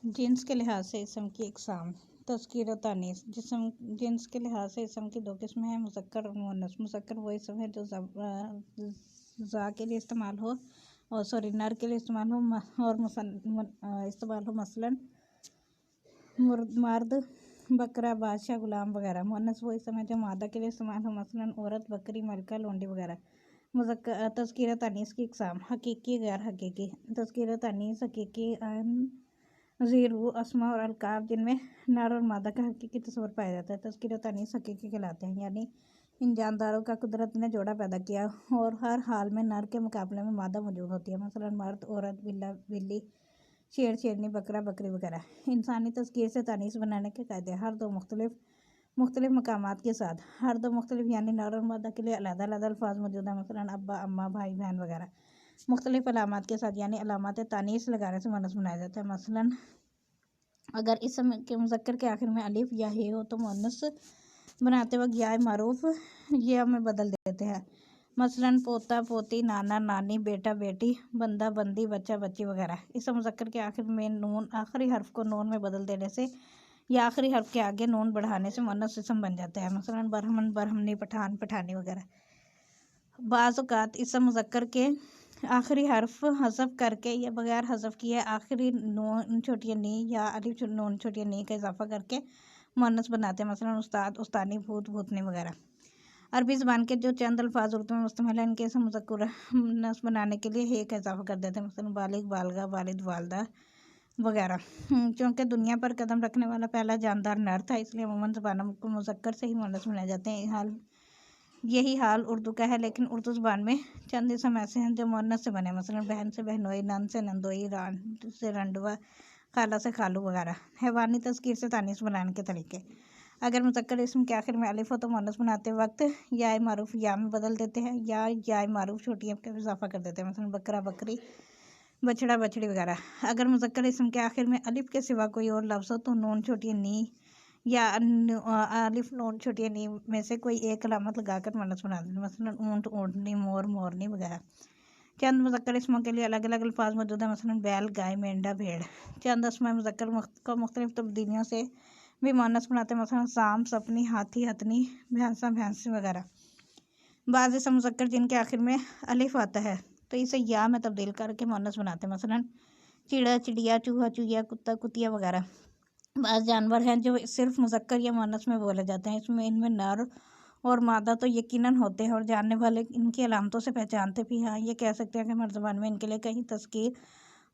Jeans के लिहाज से इसम की इकसाम। तज़कीर व तानीस। जिसम जिन्स के लिहाज से इसम की दो किस्में हैं, मुज़क्कर और मुअन्नस। मुज़क्कर वो इसम है जो ज़ा के लिए इस्तेमाल हो और नर के लिए इस्तेमाल हो और इस्तेमाल हो, मसलन मर्द, बकरा, बादशाह, गुलाम वगैरह। मुअन्नस वो इसम है जो मादा के लिए इस्तेमाल हो, मसलन औरत, बकरी, मलका, लोंडी वगैरह। तज़कीर तानीस की इकसाम। हकीकी, गैर हकीकी। तज़कीर तानीस हकीकी ज़ीरू अस्मा और अलकाब जिनमें नर और मादा का हकीकी तस्वर पाया जाता है, तज़कीर तानीस हकीकी कहलाते हैं। यानी इन जानदारों का कुदरत ने जोड़ा पैदा किया और हर हाल में नर के मुकाबले में मादा मौजूद होती है, मसलन मर्द, औरत, बिल्ला, बिल्ली, शेर, शेरनी, बकरा, बकरी वगैरह। इंसानी तज़कीर से तानीस बनाने के कायदे। हर दो मुख्तलिफ मकामात के साथ। हर दो मुख्तलिफ यानी नर और मादा के लिए अलग अलग अल्फाज मौजूद हैं, मसलन अब्बा, अम्मा, भाई, बहन वगैरह। मुख्तलिफ अलामात के साथ यानी अलामात तानीस लगाने से मुअन्नस बनाया जाता है, मसलन अगर इसम के मुज़क्कर के आखिर में अलिफ या हे हो तो मुअन्नस बनाते वक्त या मारूफ या में बदल देते हैं, मसलन पोता, पोती, नाना, नानी, बेटा, बेटी, बंदा, बंदी, बच्चा, बच्ची वगैरह। इसम मुज़क्कर के आखिर में नून आखिरी हर्फ को नून में बदल देने से या आखिरी हर्फ के आगे नून बढ़ाने से मुअन्नस इसम बन जाता है, मसलन बरहमन, बरहमनी, पठान, पठानी वगैरह। बाज़ औक़ात इसम मुज़क्कर के आखिरी हर्फ हज़फ करके या बगैर हज़फ किए आखिरी नून छोटी नी या अलिफ नून छोटी नी का इजाफा करके मुअन्नस बनाते हैं, मसलन उस्ताद, उस्तानी, भूत, भूतनी वगैरह। अरबी ज़बान के जो चंद अल्फाज उर्दू में मुश्तमिल हैं, इनके इसम मुज़क्कर बनाने के लिए हे का इजाफा कर देते हैं, मसलन बालिग, बालगा, वालिद, वालदा वगैरह। चूँकि दुनिया पर कदम रखने वाला पहला जानदार नर था, इसलिए अमूमन ज़बानों को मुज़क्कर से ही मुअन्नस बनाए जाते हैं। यही हाल उर्दू का है, लेकिन उर्दू ज़बान में चंद इसम ऐसे हैं जो मुअन्नस से बने, मसलन बहन से बहनोई, नंद से नंदोई, रांड से रंडवा, खाला से खालू वगैरह। हैवानी तज़कीर से तानीस बनाने के तरीके। अगर मुज़क्कर इसम के आखिर में अलिफ हो तो मुअन्नस बनाते वक्त या मारूफ या में बदल देते हैं या मारूफ छोटी का इजाफा कर देते हैं, मसलन बकरा, बकरी, बछड़ा, बछड़ी वगैरह। अगर मुज़क्कर इसम के आखिर में अलिफ के सिवा कोई और लफ्ज़ हो तो नून छोटी नी या अलिफ नून छोटी नी में से कोई एक अलामत लगाकर मुअन्नस बना देते हैं, मसलन ऊँट, ऊँटनी, मोर, मोरनी वगैरह। चंद मुज़क्कर इसमों के लिए अलग अलग अल्फाज मौजूद हैं, मसलन बैल, गाय, मेंढा, भेड़। चंद अस्माए मुज़क्कर को मुख्तलिफ तब्दीलियों से भी मुअन्नस बनाते हैं, मसलन साम, सपनी, हाथी, हथनी, भैंसा, भैंसी वगैरह। बाज़ इसम मुज़क्कर जिनके आखिर में अलिफ आता है तो इसे या में तब्दील करके मुअन्नस बनाते हैं, मसलन चिड़ा, चिड़िया, चूहा, चूहिया, कुत्ता, कुतिया वगैरह। बाज़ जानवर हैं जो सिर्फ मुज़क्कर या मुअन्नस में बोले जाते हैं, इनमें नर और मादा तो यकीनन होते हैं और जानने वाले इनकी अलामतों से पहचानते भी हैं। ये कह सकते हैं कि हमारी ज़बान में इनके लिए कहीं तज़कीर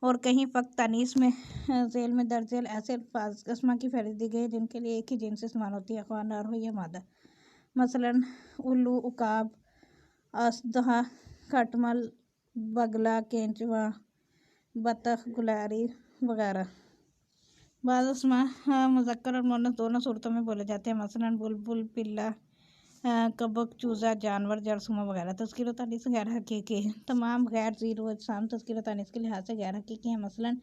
और कहीं फ़क्त तानीस में ज़ेल में दर्ज झेल ऐसे अल्फाज अस्मा की फहरिस्त दी गई है जिनके लिए एक ही जिन्स इस्तेमाल होती है, ख्वाह नर हो या मादा, मसलन उल्लू, उकाब, असदहा, खटमल, बगला, केंचुआ, बतख, गुलारी वगैरह। बाज़ अस्मा मुज़क्कर और मुअन्नस दोनों सूरतों में बोले जाते हैं, मसलन बुलबुल, पिल्ला, कबक, चूज़ा, जानवर, जरसूमा वगैरह। तज़कीर तानीस गैर हकीकी। तमाम गैर ज़ीरो अजसाम तज़कीर तानीस के लिहाज से गैर हकीकी हैं, मसलन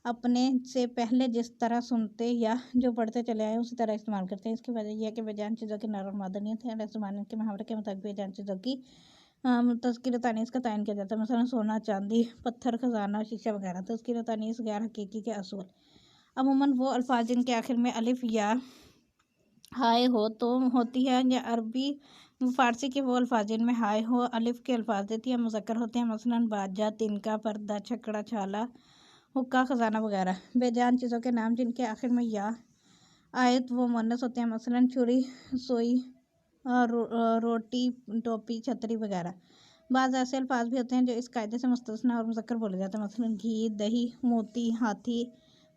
अपने से पहले जिस तरह सुनते या जो पढ़ते चले आए उसी तरह इस्तेमाल करते हैं। इसकी वजह यह है कि बेजान चीज़ों के नर और मादा नहीं थे, अलग ज़माने के मुहावरे के मुताबिक बेजान चीज़ों की तज़कीर तानीस का तयन किया जाता है, मसलन सोना, चांदी, पत्थर, खजाना, शीशा वगैरह। तज़कीर तानीस गैर हकीकी के असूल। अमूमन वो अल्फाज जिनके आखिर में अलिफ या हाय हो तो होती है, या अरबी फ़ारसी के वो अल्फाज जिनमें हाय हो अलिफ के अल्फाज देती है मुज़क्कर होते हैं, मसलन बाजा, तिनका, पर्दा, छकड़ा, छाला, हुक्का, खजाना वगैरह। बेजान चीज़ों के नाम जिनके आखिर में या आए तो वो मुअन्नस होते हैं, मसलन छुरी, सोई, रोटी, टोपी, छतरी वगैरह। बाज़ ऐसे अल्फाज भी होते हैं जो इस कायदे से मुस्तस्ना और मुज़क्कर बोले जाते हैं, मसलन घी, दही, मोती, हाथी,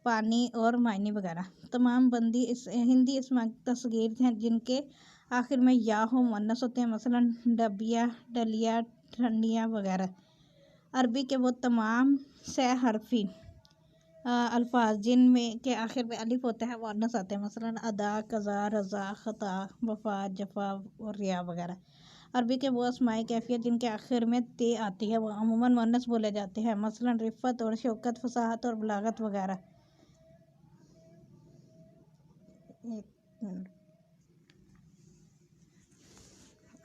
पानी और मायनी वगैरह। तमाम हिंदी इसम तस्गीर हैं जिनके आखिर में या हो मुअन्नस होते हैं, मसलन डबिया, डलिया, ठंडिया वगैरह। अरबी के वो तमाम सह हरफी अल्फाज जिनमें के आखिर में अलिफ होता है मुअन्नस आते हैं, मसलन अदा, कज़ा, रज़ा, ख़ता, वफ़ा, जफ़ा और रिया वगैरह। अरबी के वो अस्माए कैफियत जिनके आखिर में ते आती है वो अमूमन मुअन्नस बोले जाते हैं, मसलन रिफ़त और शौकत, फसाहत और बलागत वगैरह।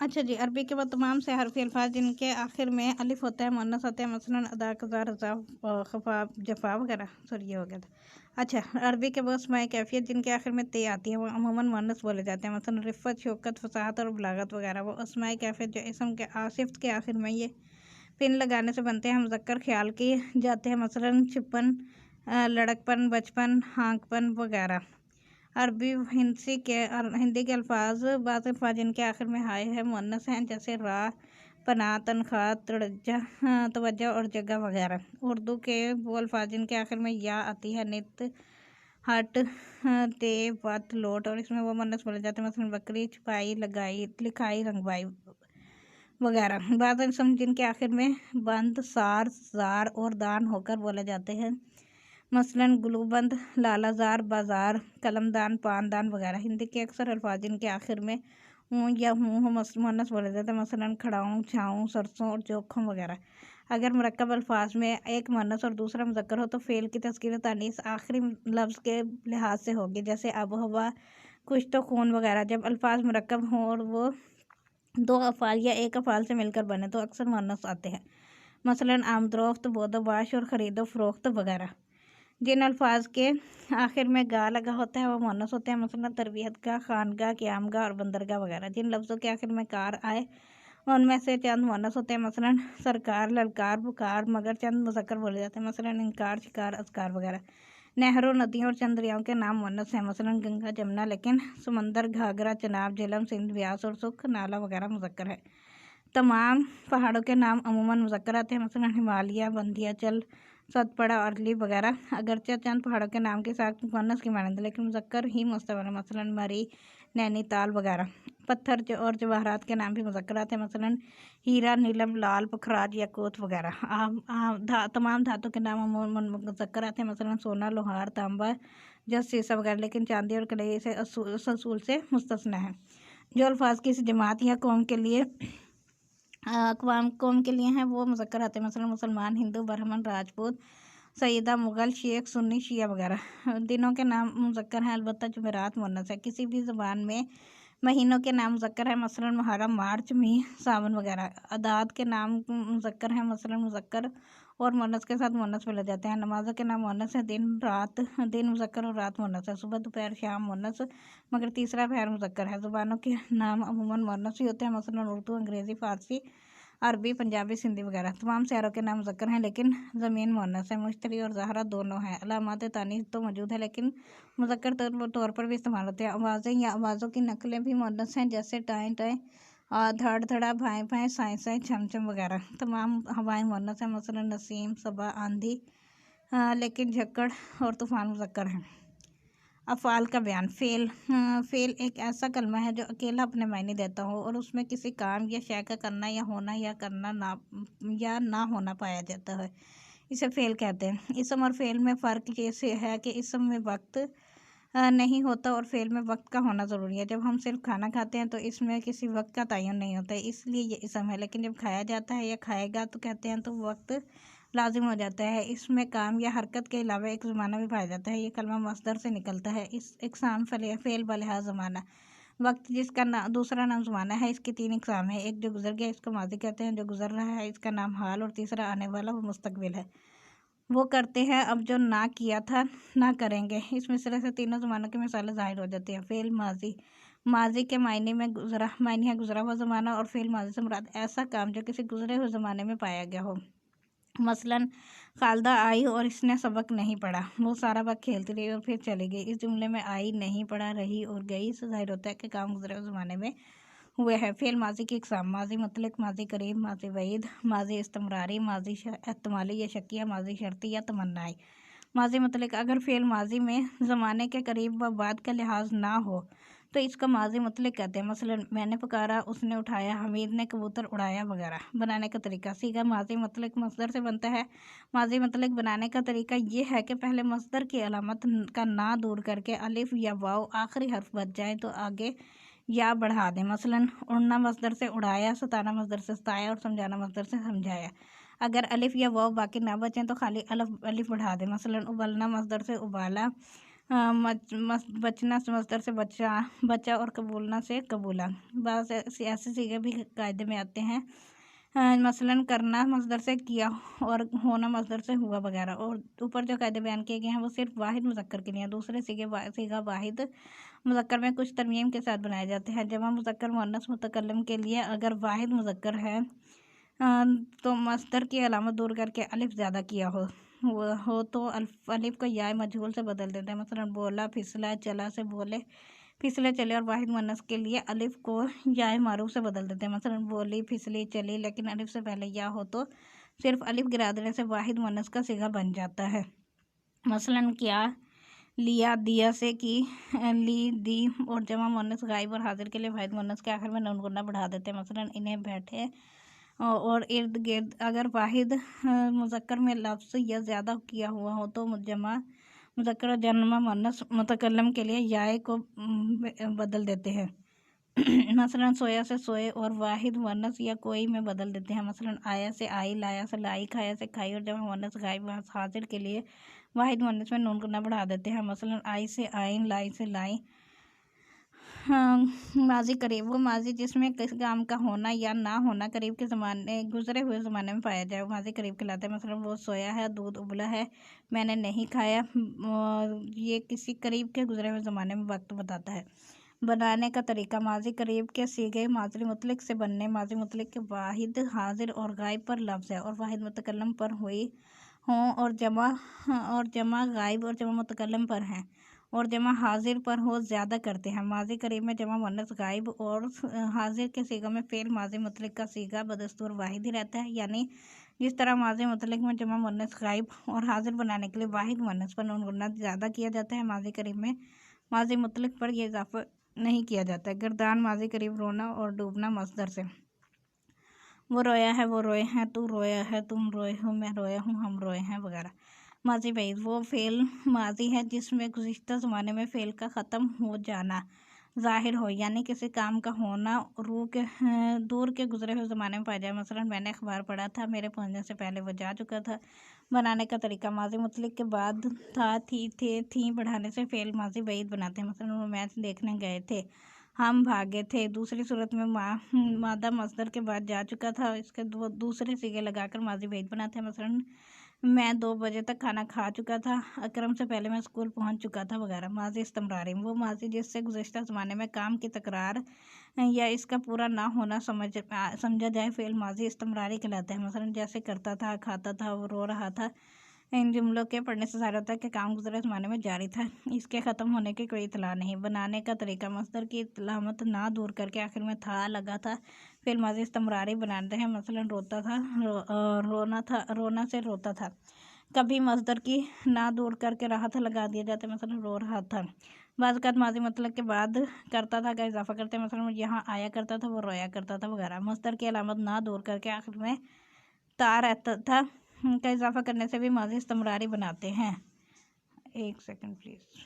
अच्छा जी, अरबी के बाद तमाम से हरफ़ी अल्फ़ाज़ जिनके आखिर में अलिफ़ होता है मुअन्नस होते हैं, मसलन अदा, कज़ा, रज़ा, ख़फ़ा, जफ़ा वगैरह। सॉरी ये हो गया था। अच्छा, अरबी के बाद अस्माए कैफ़ियत जिनके आखिर में ते आती है वो अमूमन मुअन्नस बोले जाते हैं, मसलन रिफ़्फ़त, शौक़त, फ़साहत और बलागत वगैरह। वो अस्माए कैफ़ियत जो इस्म के सिफ़्त के आखिर में ये पिन लगाने से बनते हैं, मुज़क्कर ख़्याल किए जाते हैं, मसलन छिपन, लड़कपन, बचपन, हाँकपन वगैरह। अरबी हिंदी के अल्फ़ाज़ बाज़ अल्फ़ाज़ जिनके आखिर में हाय है मुअन्नस हैं, जैसे राह, पनाह, तनख़्वाह, तवज्जो और जगह वगैरह। उर्दू के वो अल्फ़ाज़ जिनके आखिर में या आती है, नित, हट, ते, वत, लोट, और इसमें वो मुअन्नस बोले जाते हैं, मसलन बकरी, छपाई, लगाई, लिखाई, रंगवाई वगैरह। बाज़ इस्म जिनके आखिर में बंद, सार, ज़ार और दान होकर बोले जाते हैं, मसलन गुलूबंद, लालाजार, बाज़ार, कलमदान, पानदान वगैरह। हिंदी के अक्सर अल्फ़ाज़ जिनके आखिर में ऊँ या हूँ मुअन्नस बोले जाते हैं, मसलन खड़ाऊँ, छाऊँ, सरसों और जोखम वगैरह। अगर मुरक्कब अल्फ़ाज़ में एक मुअन्नस और दूसरा मुज़क्कर हो तो फ़ेल की तज़कीर तानीस आखिरी लफ्ज़ के लिहाज से होगी, जैसे आब व हवा, कुछ तो खून वगैरह। जब अल्फ़ाज़ मुरक्कब हों और वो दो अफ़आल या एक अफ़आल से मिलकर बने तो अक्सर मुअन्नस आते हैं, मसलन आमदोरफ़्त, बोदोबाश और ख़रीदो फ़रोख्त वगैरह। जिन अल्फ़ाज़ के आखिर में गा लगा होता है वो मुअन्नस होते हैं, मसलन तरबियतगाह, खानगाह, क़यामगाह और बंदरगाह वगैरह। जिन लफ्ज़ों के आखिर में कार आए उनमें से चंद मुअन्नस होते हैं, मसलन सरकार, ललकार, बुकार, मगर चंद मुज़क्कर बोले जाते हैं, मसलन इनकार, शिकार, अज़कार वगैरह। नहरों, नदियों और चंद दरियाओं के नाम मुअन्नस हैं, मसलन गंगा, जमुना, लेकिन समंदर, घाघरा, चनाब, झेलम, सिंध, ब्यास और सुख, नाला वगैरह मुज़क्कर है। तमाम पहाड़ों के नाम अमूमन मुज़क्कर आते हैं, मसलन हिमालय, विंध्याचल, सतपुड़ा, अरवली वगैरह। अगरचे चंद पहाड़ों के नाम के साथ मुअन्नस की मानंद लेकिन मुज़क्कर ही मुस्तमल है, मसलन मरी, नैनीताल वगैरह। पत्थर और जवाहरात के नाम भी मुज़क्कर आते हैं, मसलन हीरा, नीलम, लाल, पुखराज, याकूत वगैरह। तमाम धातु के नाम अमूमन मुज़क्कर आते हैं, मसलन सोना, लोहार, तांबा, जस, सीसा वगैरह, लेकिन चांदी और कलई से असूल से मुस्तस्ना है। जो अल्फ़ाज़ किसी जमात या कौम के लिए कौम के लिए हैं वो मुज़क्कर आते हैं, मसलन मुसलमान, हिंदू, ब्राह्मण, राजपूत, सईदा, मुग़ल, शेख, सुन्नी, शिया वगैरह। दिनों के नाम मुज़क्कर हैं, अलबत्ता जुमेरात मुअन्नस है। किसी भी ज़बान में महीनों के नाम मुज़क्कर हैं, मसलन मुहर्रम, मार्च, मई, सावन वगैरह। अदाद के नाम मुज़क्कर हैं, मसलन मुज़क्कर और मुअन्नस के साथ मुअन्नस बोले जाते हैं। नमाज़ों के नाम मुअन्नस है, दिन मुज़क्कर और रात मुअन्नस है। सुबह, दोपहर, शाम मुअन्नस मगर तीसरा पहर मुज़क्कर है। ज़ुबानों के नाम अमूमन मुअन्नस ही होते हैं, मसलन उर्दू, अंग्रेज़ी, फ़ारसी, अरबी, पंजाबी, सिंधी वगैरह। तमाम शहरों के नाम मुज़क्कर हैं लेकिन ज़मीन मुअन्नस है। मुश्तरी और ज़हरा दोनों हैं। अलामात तानीस तो मौजूद है लेकिन मुज़क्कर तौर पर भी इस्तेमाल होते हैं। आवाज़ें या आवाज़ों की नकलें भी मुअन्नस हैं, जैसे टाएँ टाएँ, धड़ धड़ा, भाएँ भाएँ, साएँ साएँ, छम छम वगैरह। तमाम हवाएँ मुअन्नस हैं, मसलन नसीम, सबा, आंधी, लेकिन झक्कड़ और तूफ़ान मुज़क्कर हैं। अफ़आल का बयान। फ़ेल एक ऐसा कलमा है जो अकेला अपने मायने देता हो और उसमें किसी काम या शय का करना या होना या करना ना होना पाया जाता है, इसे फ़ेल कहते हैं। इसम और फ़ेल में फ़र्क ये है कि इसम में वक्त नहीं होता और फ़ेल में वक्त का होना ज़रूरी है। जब हम सिर्फ खाना खाते हैं तो इसमें किसी वक्त का तयन नहीं होता है, इसलिए ये इसम है, लेकिन जब खाया जाता है या खाएगा तो कहते हैं तो वक्त लाजिम हो जाता है। इसमें काम या हरकत के अलावा एक ज़माना भी पाया जाता है। ये कलमा मस्दर से निकलता है। इस इकसाम फ़ेल बलिहाज़ ज़माना। वक्त जिसका दूसरा नाम ज़माना है, इसकी 3 इकसाम है। एक जो गुज़र गया इसको माज़ी कहते हैं, जो गुज़र रहा है इसका नाम हाल, और तीसरा आने वाला वो मुस्तकबिल है। वो करते हैं अब जो ना किया था ना करेंगे। इस मिसरे से तीनों ज़मानों की मिसालें ज़ाहिर हो जाती हैं। फ़ेल माज़ी। माज़ी के मायने है गुज़रा हुआ ज़माना, और फ़ेल माज़ी से मुराद ऐसा काम जो किसी गुज़रे हुए ज़माने में पाया गया हो। मसलन खालदा आई और इसने सबक नहीं पढ़ा, वो सारा वक्त खेलती रही और फिर चली गई। इस जुमले में आई, नहीं पढ़ा, रही और गई इससे ज़ाहिर होता है कि काम गुज़रे हुए ज़माने में हुए हैं। फ़ेल माज़ी की इक़साम। माज़ी मुतलक, माज़ी करीब, माज़ी वईद, माज़ी इस्तिमरारी, माज़ी एहतमाली या शकिया, माज़ी शर्ती या तमन्नाई। माज़ी मुतलक। अगर फ़ेल माज़ी में ज़माने के करीब व बाद का लिहाज ना हो तो इसका माज़ी मुतलक कहते हैं, मसलन मैंने पुकारा, उसने उठाया, हमीद ने कबूतर उड़ाया वगैरह। बनाने का तरीका। सीगा माज़ी मुतलक मसदर से बनता है। माज़ी मुतलक बनाने का तरीका ये है कि पहले मसदर की अलामत का ना दूर करके अलिफ या वाव आखिरी हर्फ बच जाए तो आगे या बढ़ा दें। मसलन उड़ना मसदर से उड़ाया, सताना मसदर से सताया और समझाना मसदर से समझाया। अगर अलिफ या वाव बाकी ना बचें तो खाली अलिफ बढ़ा दें। मसलन उबलना मसदर से उबाला, बचना से मस्दर से बचा और कबूलना से कबूला। बाज़ ऐसे सीगे भी कायदे में आते हैं। मसलन करना मस्दर से किया और होना मस्दर से हुआ वगैरह। और ऊपर जो कायदे बयान किए गए हैं वो सिर्फ वाहिद मुज़क्कर के लिए हैं। दूसरे सीगा वाहिद मुज़क्कर में कुछ तरमीम के साथ बनाए जाते हैं। जमा मुज़क्कर मुअन्नस मुतकल्लिम के लिए अगर वाहिद मुज़क्कर है तो मस्दर की अलामत दूर करके अलिफ ज़्यादा किया हो तो अलिफ को या मजहूल से बदल देते हैं। मसलन बोला फिसला, चला से बोले फिसले चले। और वाहिद मुअन्नस के लिए अलिफ को या मारूफ से बदल देते हैं। मसलन बोली फिसली चली, लेकिन अलिफ से पहले या हो तो सिर्फ अलिफ गिरा देने से वाहिद मुअन्नस का सीगा बन जाता है। मसलन क्या, लिया, दिया से की, ली, दी। और जमा मुअन्नस गायब और हाजिर के लिए वाहिद मुअन्नस के आखिर में नून गुन्ना बढ़ा देते हैं। मसलन इन्हें बैठे और इर्द गिर्द। अगर वाहिद मुज़क्कर में लफ्ज़ या ज़्यादा किया हुआ हो तो जमा मुज़क्कर जमा मुअन्नस मुतकल्लम के लिए याए को बदल देते हैं। मसलन सोया से सोए और वाहिद मुअन्नस या कोई में बदल देते हैं। मसलन आया से आई, लाया से लाई, खाया से खाई। और जमा मुअन्नस गायब हाजिर के लिए वाहिद मुअन्नस में नून गुन्ना बढ़ा देते हैं। मसलन आई से आइन, लाई से लाई। माजी करीब वो माजी जिसमें किसी काम का होना या ना होना करीब के ज़माने गुजरे हुए ज़माने में पाया जाए वो माजी करीब कहलाता है। मसलन वो सोया है, दूध उबला है, मैंने नहीं खाया। ये किसी करीब के गुजरे हुए ज़माने में वक्त बताता है। बनाने का तरीका माजी करीब के सीगे माजी मुतलक से बनने। माजी मुतलक के वाहिद हाजिर और गायब पर लफ्ज़ है और वाहिद मुतकल्लम पर हुई हों और जमा गायब और जमा मुतकल्लम पर हैं और जमा हाजिर पर हो ज़्यादा करते हैं। माजी करीब में जमा मुअन्नस गायब और हाजिर के सीगा में फ़ेल माजी मुतलक का सीगा बदस्तूर वाहिद ही रहता है। यानी जिस तरह माजी मुतलक में जमा मुअन्नस गायब और हाजिर बनाने के लिए वाहिद मुअन्नस पर नून गुन्ना ज़्यादा किया जाता है, माजी करीब में माजी मुतलक पर यह इजाफा नहीं किया जाता। गर्दान माजी करीब रोना और डूबना मस्दर से। वो रोया है, वो रोए हैं, तू रोया है, तुम रोए हो, मैं रोया हूँ, हम रोए हैं वगैरह। माजी बैद वो फ़ेल माजी है जिसमें गुज़िश्ता ज़माने में फ़ेल का ख़त्म हो जाना ज़ाहिर हो, यानी किसी काम का होना दूर के गुजरे हुए ज़माने में पाया जाए। मसलन मैंने अखबार पढ़ा था, मेरे पहुंचने से पहले वो जा चुका था। बनाने का तरीका माजी मुतलक के बाद था, थी, थे, थी बढ़ाने से फ़ेल माजी बैद बनाते हैं। मसलन वो मैच देखने गए थे, हम भागे थे। दूसरी सूरत में मादा मस्दर के बाद जा चुका था, इसके दूसरे सीगे लगाकर माजी बैद बनाते हैं। मसलन मैं 2 बजे तक खाना खा चुका था, अकरम से पहले मैं स्कूल पहुंच चुका था वगैरह। माजी इस्तिमरारी वो माजी जिससे गुज़िश्ता ज़माने में काम की तकरार या इसका पूरा ना होना समझा जाए फ़ेल माजी इस्तिमरारी कहलाता है। मसलन जैसे करता था, खाता था, वो रो रहा था। इन जुमलों के पढ़ने से ज़ाहिर होता है कि काम गुज़रे ज़माने में जारी था, इसके ख़त्म होने की कोई इतला नहीं। बनाने का तरीका मस्दर की इतलामत ना दूर करके आखिर में था लगा था फिर माजी इस्तिमरारी बनाते हैं। मसलन रोता था, रोना था, रोना से रोता था। कभी मस्दर की ना दूर करके राहत लगा दिया जाता है, मसलन रो रहा था। बाज़ माजी मतलब के बाद करता था का इजाफा करते हैं। मसलन यहाँ आया करता था, वो रोया करता था वगैरह। मस्दर की अलामत ना दूर करके आखिर में ता रहता था का इजाफा करने से भी माजी इस्तिमरारी बनाते हैं। 1 सेकंड प्लीज़।